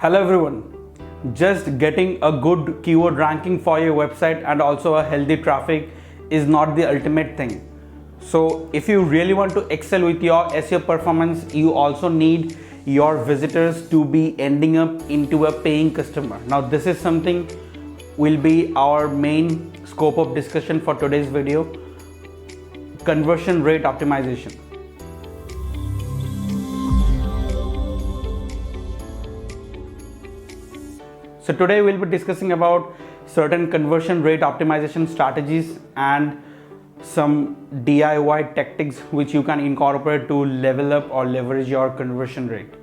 Hello everyone. Just getting a good keyword ranking for your website and also a healthy traffic is not the ultimate thing. So if you really want to excel with your SEO performance, you also need your visitors to be ending up into a paying customer. Now this is something will be our main scope of discussion for today's video: conversion rate optimization. So today we'll be discussing about certain conversion rate optimization strategies and some DIY tactics which you can incorporate to level up or leverage your conversion rate.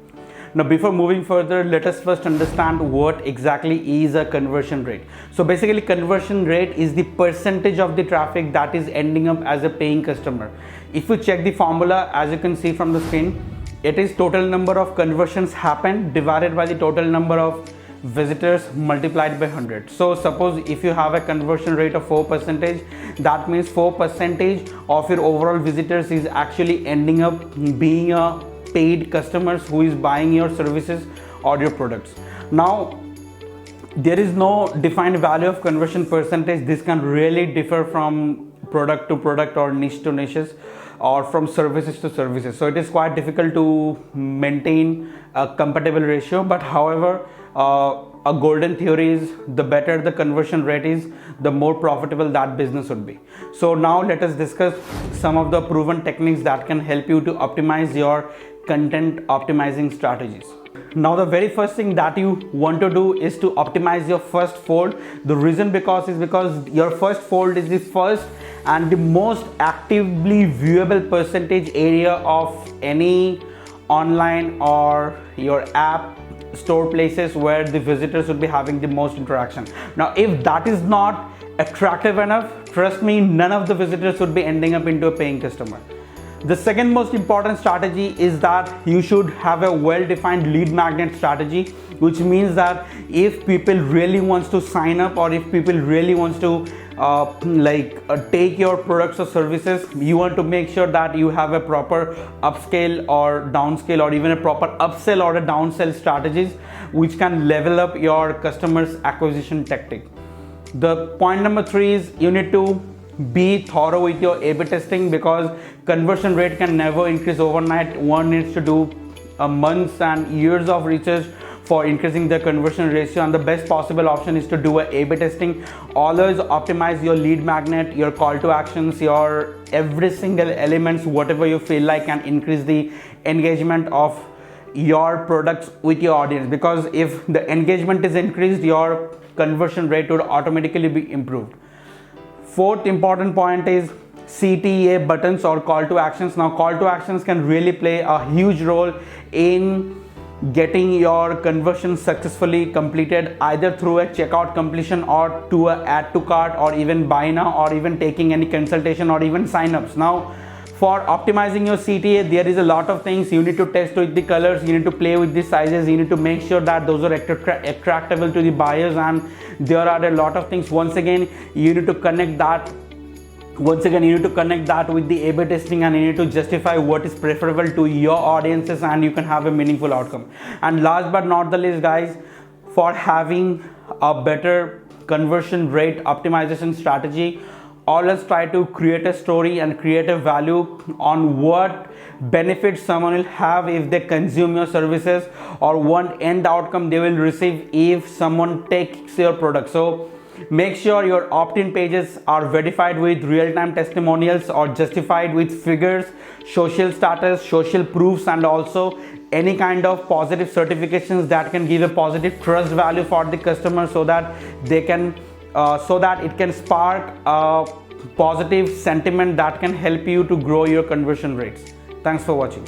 Now before moving further, let us first understand what exactly is a conversion rate. So basically conversion rate is the percentage of the traffic that is ending up as a paying customer. If you check the formula, as you can see from the screen, it is total number of conversions happened divided by the total number of visitors multiplied by 100. So suppose if you have a conversion rate of 4%, that means 4% of your overall visitors is actually ending up being a paid customers who is buying your services or your products. Now there is no defined value of conversion percentage. This can really differ from product to product or niche to niches or from services to services. So it is quite difficult to maintain a compatible ratio, but however, a golden theory is the better the conversion rate is, the more profitable that business would be. So now let us discuss some of the proven techniques that can help you to optimize your content optimizing strategies. Now the very first thing that you want to do is to optimize your first fold. The reason is because your first fold is the first and the most actively viewable percentage area of any online or your app store places where the visitors would be having the most interaction. Now if that is not attractive enough, trust me, none of the visitors would be ending up into a paying customer. The second most important strategy is that you should have a well-defined lead magnet strategy, which means that if people really wants to sign up or if people really wants to take your products or services, you want to make sure that you have a proper upscale or downscale or even a proper upsell or a downsell strategies which can level up your customers acquisition tactic. The point number 3 is you need to be thorough with your A/B testing, because conversion rate can never increase overnight. One needs to do months and years of research for increasing the conversion ratio, and the best possible option is to do a A/B testing. Always optimize your lead magnet, your call to actions, your every single elements, whatever you feel like can increase the engagement of your products with your audience, because if the engagement is increased, your conversion rate would automatically be improved. Fourth important point is CTA buttons or call to actions. Now call to actions can really play a huge role in getting your conversion successfully completed, either through a checkout completion or to a add to cart or even buy now or even taking any consultation or even sign-ups. Now for optimizing your CTA, there is a lot of things. You need to test with the colors, you need to play with the sizes, you need to make sure that those are attractable to the buyers, and there are a lot of things. Once again, you need to connect that with the A/B testing, and you need to justify what is preferable to your audiences, and you can have a meaningful outcome. And last but not the least, guys, for having a better conversion rate optimization strategy, always try to create a story and create a value on what benefits someone will have if they consume your services, or what end outcome they will receive if someone takes your product. So make sure your opt-in pages are verified with real-time testimonials or justified with figures, social status, social proofs, and also any kind of positive certifications that can give a positive trust value for the customer, so that it can spark a positive sentiment that can help you to grow your conversion rates. Thanks for watching.